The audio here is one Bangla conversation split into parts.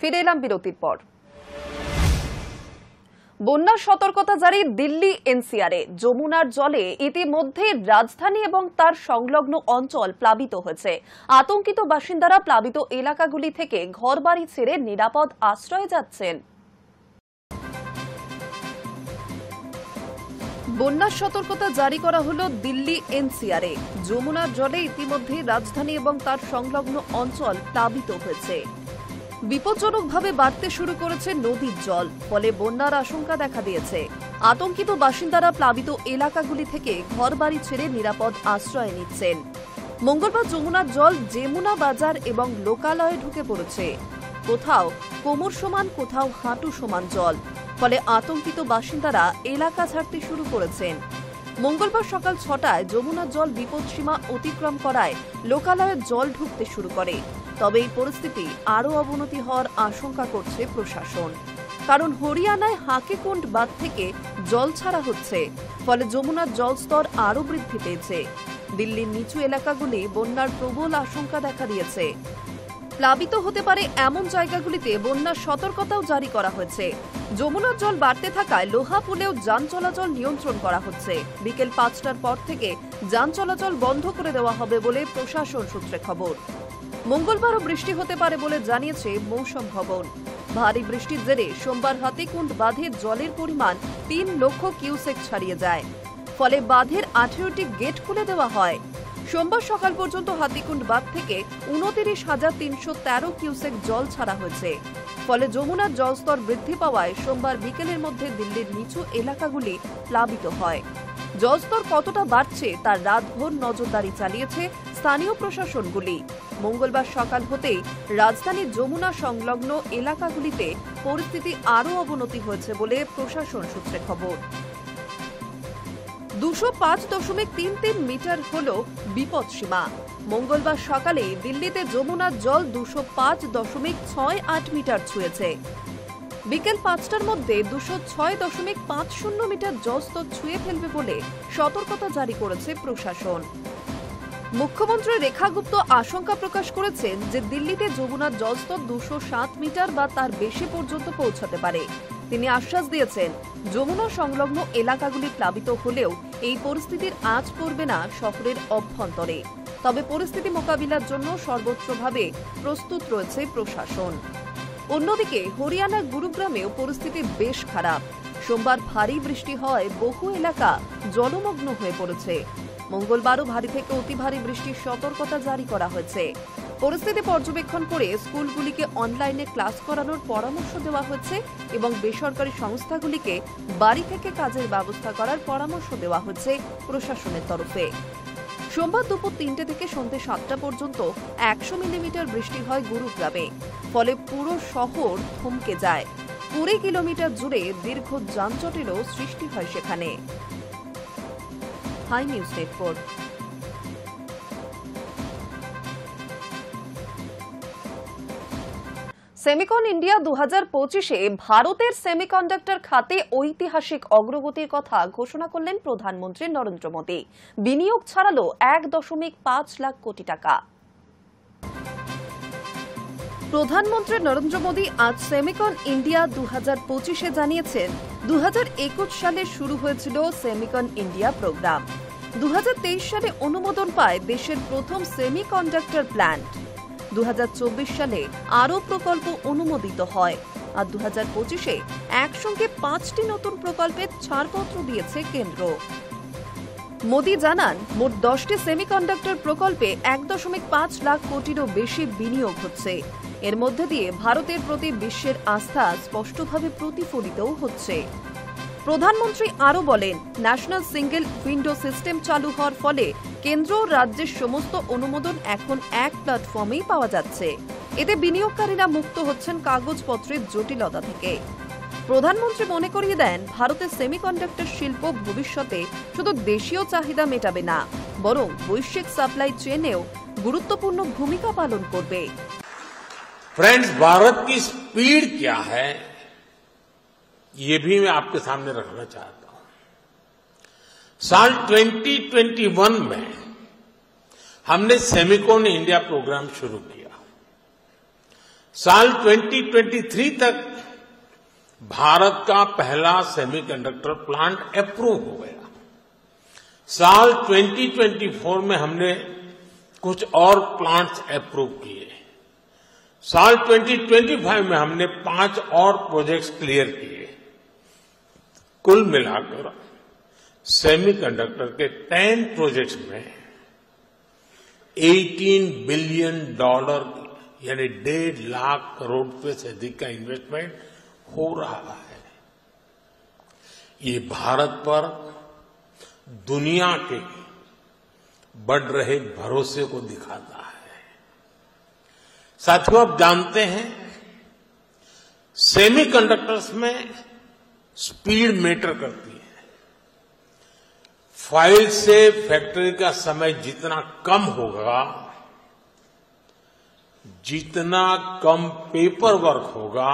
ফিরে এলাম বিরতির পর। বন্যার সতর্কতা জারি দিল্লি এনসিআরে। যমুনার জলে ইতিমধ্যে রাজধানী এবং তার সংলগ্ন অঞ্চল প্লাবিত হয়েছে। আতঙ্কিত বাসিন্দারা প্লাবিত এলাকাগুলি থেকে ঘরবাড়ি ছেড়ে নিরাপদ আশ্রয়ে যাচ্ছেন। বন্যার সতর্কতা জারি করা হলো দিল্লি এনসিআরে। যমুনার জলে ইতিমধ্যে রাজধানী এবং তার সংলগ্ন অঞ্চল প্লাবিত হয়েছে। বিপজ্জনকভাবে বাড়তে শুরু করেছে নদীর জল, ফলে বন্যার আশঙ্কা দেখা দিয়েছে। আতঙ্কিত বাসিন্দারা প্লাবিত এলাকাগুলি থেকে ঘরবাড়ি ছেড়ে নিরাপদ আশ্রয় নিচ্ছেন। মঙ্গলবার যমুনার জল যেমুনা বাজার এবং লোকালয়ে ঢুকে পড়েছে। কোথাও কোমর সমান, কোথাও হাঁটু সমান জল, ফলে আতঙ্কিত বাসিন্দারা এলাকা ছাড়তে শুরু করেছেন। মঙ্গলবার সকাল 6টায় যমুনার জল বিপদসীমা অতিক্রম করায় লোকালয়ে জল ঢুকতে শুরু করে। তবে এই পরিস্থিতি আরও অবনতি হওয়ার আশঙ্কা করছে প্রশাসন, কারণ হরিয়ানায় হাকিকুন্ড বাঁধ থেকে জল ছাড়া হচ্ছে, ফলে যমুনার জলস্তর আরও বৃদ্ধি পেয়েছে। দিল্লির নিচু এলাকাগুলি বন্যার প্রবল আশঙ্কা দেখা দিয়েছে। প্লাবিত হতে পারে এমন জায়গাগুলিতে বন্যার সতর্কতাও জারি করা হয়েছে। যমুনার জল বাড়তে থাকায় লোহা পুলেও যান চলাচল নিয়ন্ত্রণ করা হচ্ছে। বিকেল 5টার পর থেকে যান চলাচল বন্ধ করে দেওয়া হবে বলে প্রশাসন সূত্রে খবর। মঙ্গলবারও বৃষ্টি হতে পারে বলে জানিয়েছে মৌসুম ভবন। ভারী বৃষ্টির জেরে সোমবার হাতিকুন্ড বাঁধে জলের পরিমাণ 3 লক্ষ কিউসেক ছাড়িয়ে যায়, ফলে বাঁধের 18টি গেট খুলে দেওয়া হয়। সোমবার সকাল পর্যন্ত হাতিকুন্ড বাঁধ থেকে 29,313 কিউসেক জল ছাড়া হয়েছে, ফলে যমুনার জলস্তর বৃদ্ধি পাওয়ায় সোমবার বিকেলের মধ্যে দিল্লির নিচু এলাকাগুলি প্লাবিত হয়। জলস্তর কতটা বাড়ছে তার রাতভর নজরদারি চালিয়েছে স্থানীয় প্রশাসনগুলি। মঙ্গলবার সকাল হতেই রাজধানীর যমুনা সংলগ্ন এলাকাগুলিতে পরিস্থিতি আরও অবনতি হয়েছে বলে প্রশাসন সূত্রে খবর। 205.33 মিটার হল বিপদসীমা। মঙ্গলবার সকালে দিল্লিতে যমুনার জল 205.68 মিটার ছুঁয়েছে। বিকেল 5টার মধ্যে 206.50 মিটার জলস্তর ছুঁয়ে ফেলবে বলে সতর্কতা জারি করেছে প্রশাসন। মুখ্যমন্ত্রী রেখা গুপ্ত আশঙ্কা প্রকাশ করেছেন যে দিল্লিতে যমুনার জলস্তর 207 মিটার বা তার বেশি পর্যন্ত পৌঁছাতে পারে। তিনি আশ্বাস দিয়েছেন, যমুনা সংলগ্ন এলাকাগুলি প্লাবিত হলেও এই পরিস্থিতির আঁচ পড়বে না শহরের অভ্যন্তরে। তবে পরিস্থিতি মোকাবিলার জন্য সর্বত্রভাবে প্রস্তুত রয়েছে প্রশাসন। অন্যদিকে হরিয়ানার গুরুগ্রামেও পরিস্থিতি বেশ খারাপ। সোমবার ভারী বৃষ্টি হওয়ায় বহু এলাকা জলমগ্ন হয়ে পড়েছে। মঙ্গলবারও ভারী থেকে অতি ভারী বৃষ্টির সতর্কতা জারি করা হয়েছে। পরিস্থিতি পর্যবেক্ষণ করে স্কুলগুলিকে অনলাইনে ক্লাস করানোর পরামর্শ দেওয়া হয়েছে এবং বেসরকারি সংস্থাগুলিকে বাড়ি থেকে কাজের ব্যবস্থা করার পরামর্শ দেওয়া হয়েছে প্রশাসনের তরফে। সোমবার দুপুর 3টে থেকে সন্ধ্যে 7টা পর্যন্ত 100 মিলিমিটার বৃষ্টি হয় গুরুগ্রামে, ফলে পুরো শহর থমকে যায়। 20 কিলোমিটার জুড়ে দীর্ঘ যানজটেরও সৃষ্টি হয় সেখানে। Hi news network. Semicon India 2025-এ ভারতের সেমিকন্ডাক্টর খাতে ঐতিহাসিক অগ্রগতির কথা ঘোষণা করলেন প্রধানমন্ত্রী নরেন্দ্র মোদী। বিনিয়োগ ছাড়ালো 1.5 লাখ কোটি টাকা। প্রধানমন্ত্রী নরেন্দ্র মোদী আজ সেমিকন ইন্ডিয়া 2025-এ জানিয়েছেন, 2021 সালে শুরু হয়েছিল সেমিকন ইন্ডিয়া প্রোগ্রাম। 2023 সালে অনুমোদন পায় দেশের প্রথম সেমিকন্ডাক্টর প্ল্যান্ট। 2024 সালে আরও প্রকল্প অনুমোদিত হয়, আর 2025-এ একসঙ্গে 5টি নতুন প্রকল্পের ছাড়পত্র দিয়েছে কেন্দ্র। মোদী জানান, মোট 10টি সেমিকন্ডাক্টর প্রকল্পে 1.5 লাখ কোটিরও বেশি বিনিয়োগ হচ্ছে। এর মধ্যে দিয়ে ভারতের প্রতি বিশ্বের আস্থা স্পষ্টভাবে প্রতিফলিতও হচ্ছে। প্রধানমন্ত্রী আরও বলেন, ন্যাশনাল সিঙ্গেল উইন্ডো সিস্টেম চালু হওয়ার ফলে কেন্দ্র ও রাজ্যের সমস্ত অনুমোদন এখন এক প্ল্যাটফর্মেই পাওয়া যাচ্ছে। এতে বিনিয়োগকারীরা মুক্ত হচ্ছেন কাগজপত্রের জটিলতা থেকে। প্রধানমন্ত্রী মনে করিয়ে দেন, ভারতের সেমিকন্ডাক্টর শিল্প ভবিষ্যতে শুধু দেশীয় চাহিদা মেটাবে না, বরং বৈশ্বিক সাপ্লাই চেনেও গুরুত্বপূর্ণ ভূমিকা পালন করবে। फ्रेंड्स, भारत की स्पीड क्या है ये भी मैं आपके सामने रखना चाहता हूं। साल 2021 में हमने सेमिकॉन इंडिया प्रोग्राम शुरू किया। साल 2023 तक भारत का पहला सेमीकंडक्टर प्लांट अप्रूव हो गया। साल 2024 में हमने कुछ और प्लांट्स अप्रूव किए। साल 2025 में हमने 5 और प्रोजेक्ट्स क्लियर किए। कुल मिलाकर सेमीकंडक्टर के 10 प्रोजेक्ट्स में $18 बिलियन यानी 1.5 लाख करोड़ रुपए से अधिक का इन्वेस्टमेंट हो रहा है। ये भारत पर दुनिया के बढ़ रहे भरोसे को दिखाता है। साथियों, आप जानते हैं सेमीकंडक्टर्स में स्पीड मैटर करती है। फाइल से फैक्ट्री का समय जितना कम होगा, जितना कम पेपर वर्क होगा,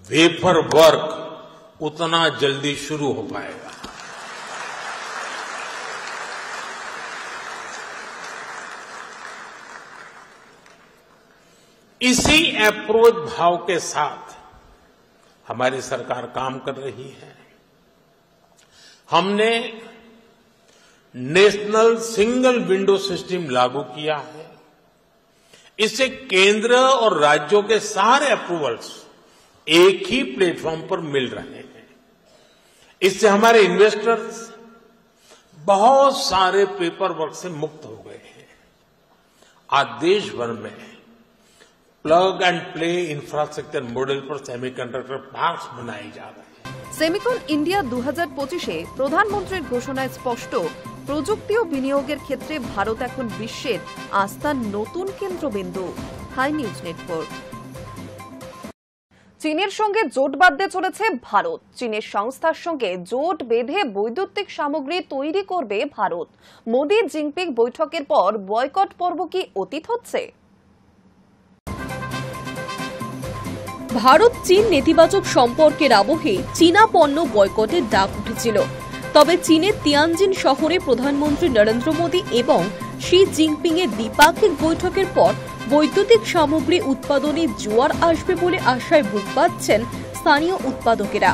वेफर वर्क उतना जल्दी शुरू हो पाएगा। इसी अप्रोच भाव के साथ हमारी सरकार काम कर रही है। हमने नेशनल सिंगल विंडो सिस्टम लागू किया है। इससे केंद्र और राज्यों के सारे अप्रूवल्स एक ही प्लेटफॉर्म पर मिल रहे हैं। इससे हमारे इन्वेस्टर्स बहुत सारे पेपर वर्क से मुक्त हो गए हैं। आज देश भर में plug and play infrastructure model पर सेमीकंडक्टर पार्क्स बनाए जा रहे हैं। सेमिकन इंडिया 2025-এ প্রধানমন্ত্রীর ঘোষণায় স্পষ্ট, প্রযুক্তি ও বিনিয়োগের ক্ষেত্রে ভারত এখন বিশ্বের আস্থার নতুন কেন্দ্রবিন্দু। Hi news network. চীনের সঙ্গে জোট বাঁধতে চলেছে ভারত। চীনের সংস্থার সঙ্গে জোট বেঁধে বৈদ্যুতিক সামগ্রী তৈরি করবে ভারত। মোদি জিনপিং বৈঠকের পর বয়কট পর্ব কি অতীত হচ্ছে? ভারত চীন নেতিবাচক সম্পর্কের আবহে চীনা পণ্য বয়কটের ডাক উঠেছিল। তবে চীনের তিয়ানজিন শহরে প্রধানমন্ত্রী নরেন্দ্র মোদী এবং শি জিনপিং এর দ্বিপাক্ষিক বৈঠকের পর বৈদ্যুতিক সামগ্রী উৎপাদনে জোয়ার আসবে বলে আশায় বুক বাঁধছেন স্থানীয় উৎপাদকেরা।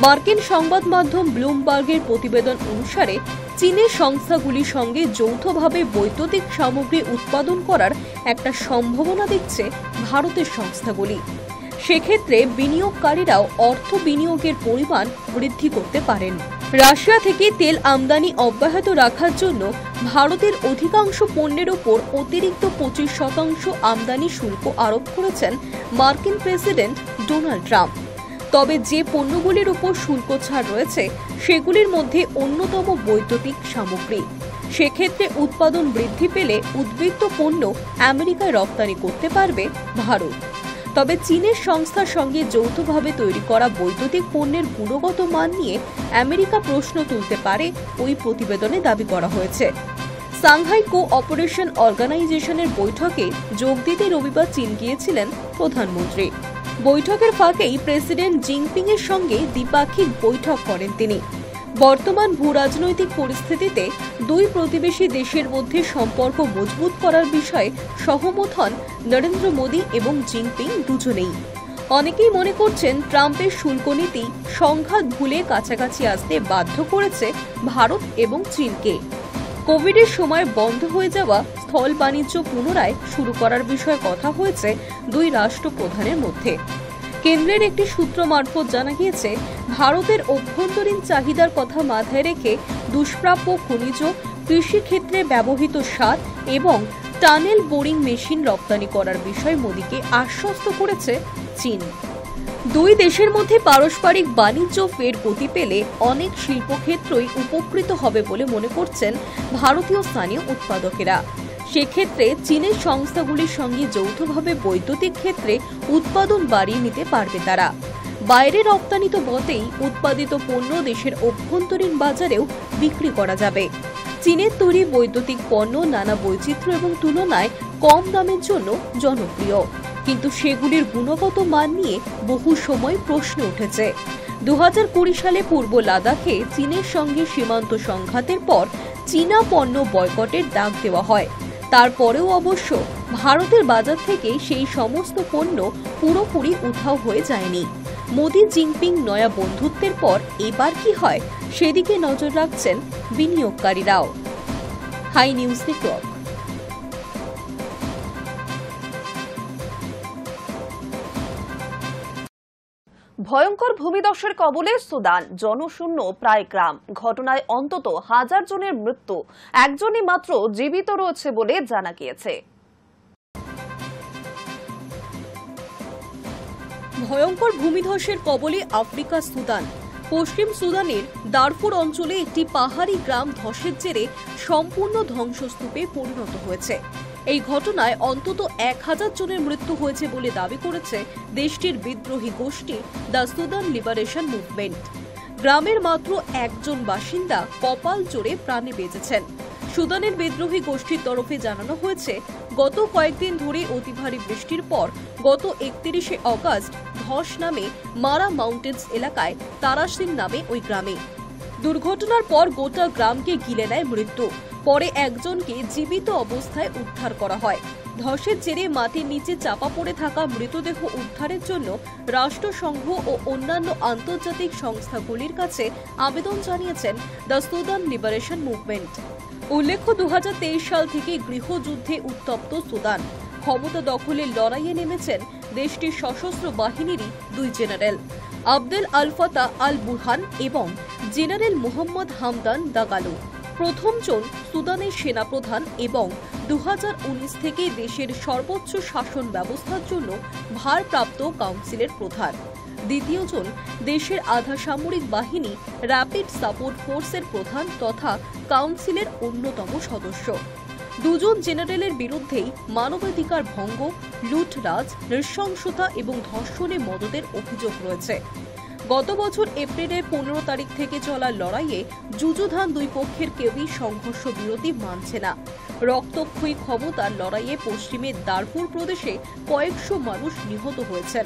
মার্কিন সংবাদ মাধ্যম ব্লুমবার্গের প্রতিবেদন অনুসারে চীনের সংস্থাগুলির সঙ্গে যৌথভাবে বৈদ্যুতিক সামগ্রী উৎপাদন করার একটা সম্ভাবনা দেখছে ভারতের সংস্থাগুলি। সেক্ষেত্রে বিনিয়োগকারীরাও অর্থ বিনিয়োগের পরিমাণ বৃদ্ধি করতে পারেন। রাশিয়া থেকে তেল আমদানি অব্যাহত রাখার জন্য ভারতের অধিকাংশ পণ্যের ওপর অতিরিক্ত 25% আমদানি শুল্ক আরোপ করেছেন মার্কিন প্রেসিডেন্ট ডোনাল্ড ট্রাম্প। তবে যে পণ্যগুলির উপর শুল্ক ছাড় রয়েছে সেগুলির মধ্যে অন্যতম বৈদ্যুতিক সামগ্রী। সেক্ষেত্রে উৎপাদন বৃদ্ধি পেলে উদ্বৃত্ত পণ্য আমেরিকায় রপ্তানি করতে পারবে ভারত। তবে চীনের সংস্থার সঙ্গে যৌথভাবে তৈরি করা বৈদ্যুতিক পণ্যের গুণগত মান নিয়ে আমেরিকা প্রশ্ন তুলতে পারে ওই প্রতিবেদনে দাবি করা হয়েছে। সাংহাই কোঅপারেশন অর্গানাইজেশনের বৈঠকে যোগ দিতে রবিবার চীন গিয়েছিলেন প্রধানমন্ত্রী। বৈঠকের ফাঁকেই প্রেসিডেন্ট জিনপিং এর সঙ্গে দ্বিপাক্ষিক বৈঠক করেন তিনি। বর্তমান ভূরাজনৈতিক পরিস্থিতিতে দুই প্রতিবেশী দেশের মধ্যে সম্পর্ক মজবুত করার বিষয়ে সহমত হন নরেন্দ্র মোদী এবং জিনপিং দুজনেই। অনেকেই মনে করছেন ট্রাম্পের শুল্ক নীতি সংঘাত ভুলে কাছাকাছি আসতে বাধ্য করেছে ভারত এবং চীনকে। কোভিডের সময় বন্ধ হয়ে যাওয়া স্থল বাণিজ্য পুনরায় শুরু করার বিষয়ে কথা হয়েছে দুই রাষ্ট্রপ্রধানের মধ্যে। কেন্দ্রের একটি সূত্র মারফত জানা গিয়েছে, ভারতের অভ্যন্তরীণ চাহিদার কথা মাথায় রেখে দুষ্প্রাপ্য খনিজ, কৃষিক্ষেত্রে ব্যবহৃত সার এবং টানেল বোরিং মেশিন রপ্তানি করার বিষয়ে মোদীকে আশ্বস্ত করেছে চীন। দুই দেশের মধ্যে পারস্পরিক বাণিজ্য ফের গতি পেলে অনেক শিল্পক্ষেত্রই উপকৃত হবে বলে মনে করছেন ভারতীয় স্থানীয় উৎপাদকেরা। সেক্ষেত্রে চীনের সংস্থাগুলির সঙ্গে যৌথভাবে বৈদ্যুতিক ক্ষেত্রে উৎপাদন বাড়িয়ে নিতে পারবে তারা। বাইরে রপ্তানি তো বটেই, উৎপাদিত পণ্য দেশের অভ্যন্তরীণ বাজারেও বিক্রি করা যাবে। চীনের তৈরি বৈদ্যুতিক পণ্য নানা বৈচিত্র্য এবং তুলনায় কম দামের জন্য জনপ্রিয়, কিন্তু সেগুলির গুণগত মান নিয়ে বহু সময় প্রশ্ন উঠেছে। 2020 সালে পূর্ব লাদাখে চীনের সঙ্গে সীমান্ত সংঘাতের পর চীনা পণ্য বয়কটের ডাক দেওয়া হয়। তারপরেও অবশ্য ভারতের বাজার থেকে সেই সমস্ত পণ্য পুরোপুরি উধাও হয়ে যায়নি। মোদি জিনপিং নয়া বন্ধুত্বের পর এবার কি হয় সেদিকে নজর রাখছেন বিনিয়োগকারীরাও। High news network. ভয়ঙ্কর ভূমিধসের কবলে সুদান, জনশূন্য প্রায় গ্রাম। ঘটনায় অন্তত 1000 জনের মৃত্যু, একজনই মাত্র জীবিত রয়েছে বলে জানা গিয়েছে। ভয়ঙ্কর ভূমিধসের কবলে আফ্রিকা সুদান। পশ্চিম সুদানের দারফুর অঞ্চলে একটি পাহাড়ি গ্রাম ধসের জেরে সম্পূর্ণ ধ্বংসস্তূপে পরিণত হয়েছে। এই ঘটনায় অন্তত 1000 জনের মৃত্যু হয়েছে বলে দাবি করেছে দেশটির বিদ্রোহী গোষ্ঠী দ্য সুদান লিবারেশন মুভমেন্ট। গ্রামের মাত্র একজন বাসিন্দা কপাল জোরে প্রাণে বেঁচেছেন। সুদানের বিদ্রোহী গোষ্ঠীর তরফে জানানো হয়েছে, গত কয়েকদিন ধরে অতি ভারী বৃষ্টির পর গত 31শে অগস্ট ধস নামে মারা মাউন্টেন্স এলাকায় তারাসিং নামে ওই গ্রামে। দুর্ঘটনার পর গোটা গ্রামকে গিলে নেয় মৃত্যু। পরে একজনকে জীবিত অবস্থায় উদ্ধার করা হয়। ধসের জেরে মাটির নিচে চাপা পড়ে থাকা মৃতদেহ উদ্ধারের জন্য রাষ্ট্রসংঘ ও অন্যান্য আন্তর্জাতিক সংস্থাগুলির কাছে আবেদন জানিয়েছেন দ্য সুদান লিবারেশন মুভমেন্ট। উল্লেখ্য, 2023 সাল থেকে গৃহযুদ্ধে উত্তপ্ত সুদান। ক্ষমতা দখলের লড়াইয়ে নেমেছেন দেশটির সশস্ত্র বাহিনীরই 2 জেনারেল, আবদেল আল ফাতা আল বুরহান এবং জেনারেল মোহাম্মদ হামদান দাগালো। প্রথমজন সুদানের সেনাপ্রধান এবং 2019 থেকে দেশের সর্বোচ্চ শাসন ব্যবস্থার জন্য ভারপ্রাপ্ত কাউন্সিলের প্রধান। দ্বিতীয়জন দেশের আধা সামরিক বাহিনী র্যাপিড সাপোর্ট ফোর্সের প্রধান তথা কাউন্সিলের অন্যতম সদস্য। 2 জন জেনারেলের বিরুদ্ধেই মানবাধিকার ভঙ্গ, লুটরাজ, নৃশংসতা এবং ধর্ষণে মদদের অভিযোগ রয়েছে। গত বছর এপ্রিলের 15 তারিখ থেকে চলা লড়াইয়ে যুযুধান 2 পক্ষের কেউই সংঘর্ষ বিরতি মানছে না। রক্তক্ষয়ী ক্ষমতার লড়াইয়ে পশ্চিমের দারফুর প্রদেশে কয়েকশো মানুষ নিহত হয়েছেন।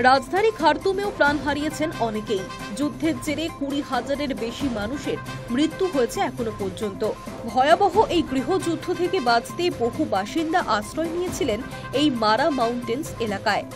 রাজধানী খার্তুমেও প্রাণ হারিয়েছেন অনেকেই। যুদ্ধের জেরে 20,000-এর বেশি মানুষের মৃত্যু হয়েছে এখনো পর্যন্ত। ভয়াবহ এই গৃহযুদ্ধ থেকে বাঁচতে বহু বাসিন্দা আশ্রয় নিয়েছিলেন এই মারা মাউন্টেন্স এলাকায়।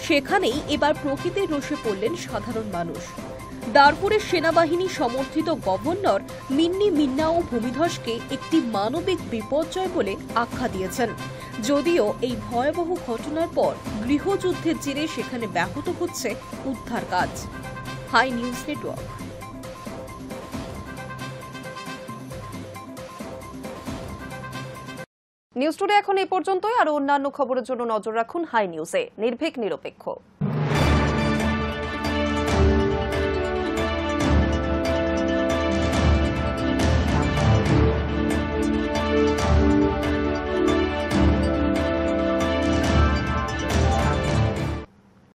সেখানেই এবার প্রকৃতির রোষে পড়লেন সাধারণ মানুষ। দারফুরের সেনাবাহিনী সমর্থিত গভর্নর মিন্নি মিন্নাও ভূমিধসকে একটি মানবিক বিপর্যয় বলে আখ্যা দিয়েছেন। যদিও এই ভয়াবহ ঘটনার পর গৃহযুদ্ধের জেরে সেখানে ব্যাহত হচ্ছে উদ্ধার কাজ। Hi news network. News today এখন এই পর্যন্তই। আর অন্যান্য খবরের জন্য নজর রাখুন হাই নিউজে। নির্ভীক, নিরপেক্ষ।